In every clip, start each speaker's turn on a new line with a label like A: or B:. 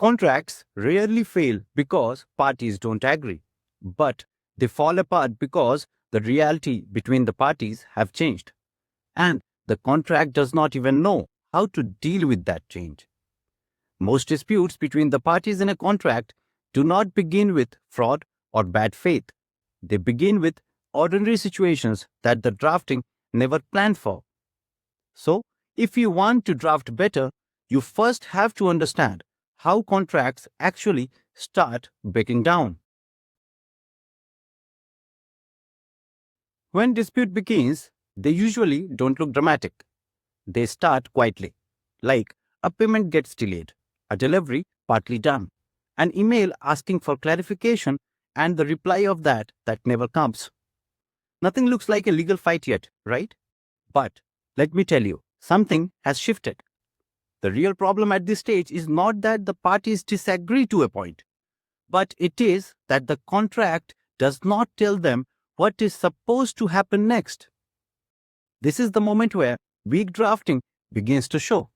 A: Contracts rarely fail because parties don't agree, but they fall apart because the reality between the parties have changed, and the contract does not even know how to deal with that change. Most disputes between the parties in a contract do not begin with fraud or bad faith. They begin with ordinary situations that the drafting never planned for. So, if you want to draft better, you first have to understand how contracts actually start breaking down. When dispute begins, they usually don't look dramatic. They start quietly, like a payment gets delayed, a delivery partly done, an email asking for clarification, and the reply of that never comes. Nothing looks like a legal fight yet, right? But let me tell you, something has shifted. The real problem at this stage is not that the parties disagree to a point, but it is that the contract does not tell them what is supposed to happen next. This is the moment where weak drafting begins to show.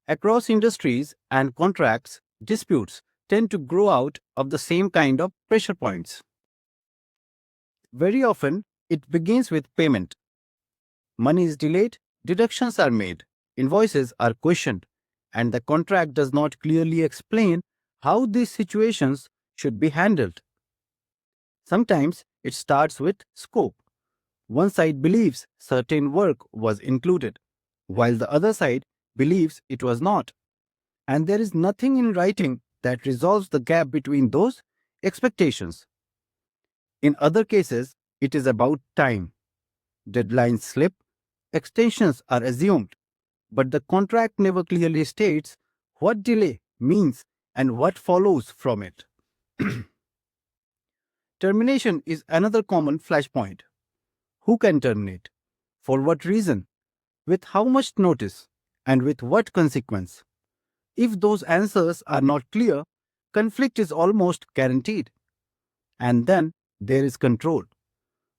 A: Across industries and contracts, disputes tend to grow out of the same kind of pressure points. Very often, it begins with payment. Money is delayed, deductions are made, invoices are questioned, and the contract does not clearly explain how these situations should be handled. Sometimes it starts with scope. One side believes certain work was included, while the other side believes it was not. And there is nothing in writing that resolves the gap between those expectations. In other cases, it is about time. Deadlines slip, extensions are assumed, but the contract never clearly states what delay means and what follows from it. Termination is another common flashpoint. Who can terminate? For what reason? With how much notice? And with what consequence? If those answers are not clear, conflict is almost guaranteed. And then there is control.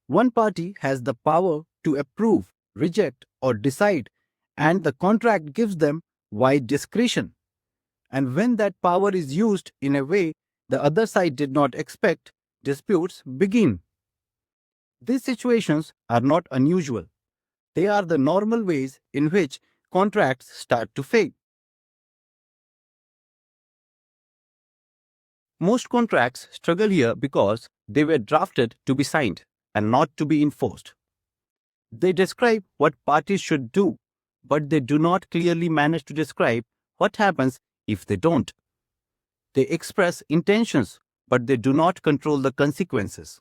A: One party has the power to approve, reject, or decide, and the contract gives them wide discretion. And when that power is used in a way the other side did not expect, disputes begin. These situations are not unusual. They are the normal ways in which contracts start to fail. Most contracts struggle here because they were drafted to be signed and not to be enforced. They describe what parties should do, but they do not clearly manage to describe what happens if they don't. They express intentions, but they do not control the consequences.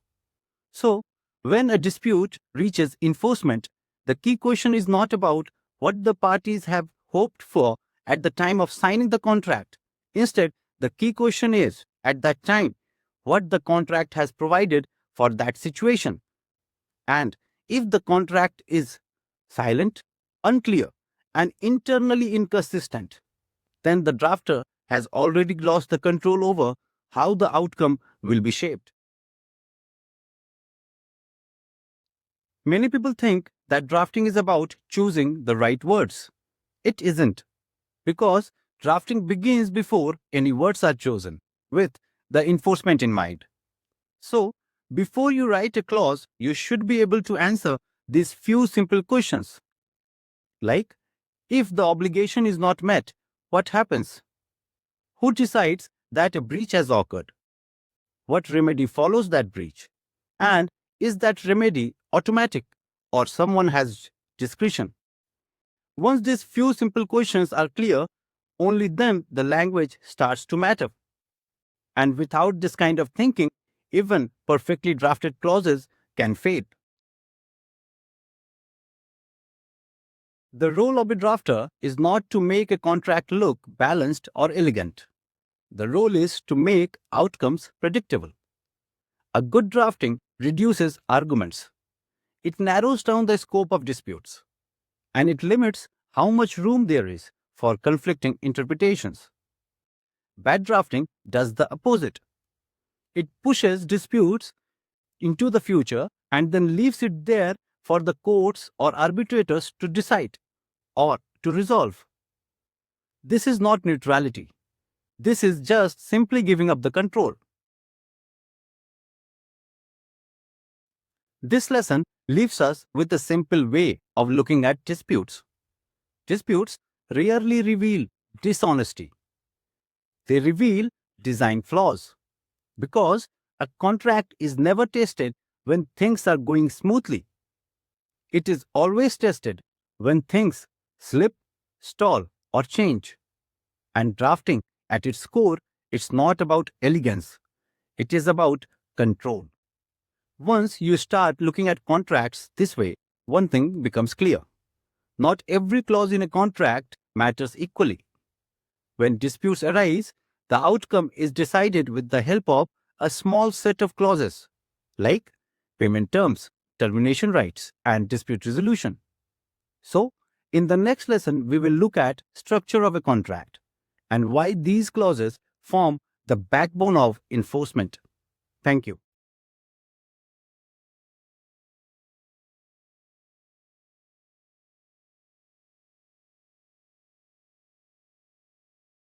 A: So, when a dispute reaches enforcement, the key question is not about what the parties have hoped for at the time of signing the contract. Instead, the key question is, at that time, what the contract has provided for that situation. And if the contract is silent, unclear, and internally inconsistent, then the drafter has already lost the control over how the outcome will be shaped. Many people think that drafting is about choosing the right words. It isn't, because drafting begins before any words are chosen, with the enforcement in mind. So, before you write a clause, you should be able to answer these few simple questions. Like, if the obligation is not met, what happens? Who decides that a breach has occurred? What remedy follows that breach? And is that remedy automatic or someone has discretion? Once these few simple questions are clear, only then the language starts to matter. And without this kind of thinking, even perfectly drafted clauses can fade. The role of a drafter is not to make a contract look balanced or elegant. The role is to make outcomes predictable. A good drafting reduces arguments. It narrows down the scope of disputes, and it limits how much room there is for conflicting interpretations. Bad drafting does the opposite. It pushes disputes into the future and then leaves it there for the courts or arbitrators to decide or to resolve. This is not neutrality. This is just simply giving up the control. This lesson leaves us with a simple way of looking at disputes. Disputes rarely reveal dishonesty. They reveal design flaws because a contract is never tested when things are going smoothly. It is always tested when things slip, stall, or change. And drafting, at its core, it's not about elegance. It is about control. Once you start looking at contracts this way, one thing becomes clear. Not every clause in a contract matters equally. When disputes arise, the outcome is decided with the help of a small set of clauses, like payment terms, termination rights, and dispute resolution. So, in the next lesson, we will look at structure of a contract and why these clauses form the backbone of enforcement. Thank you.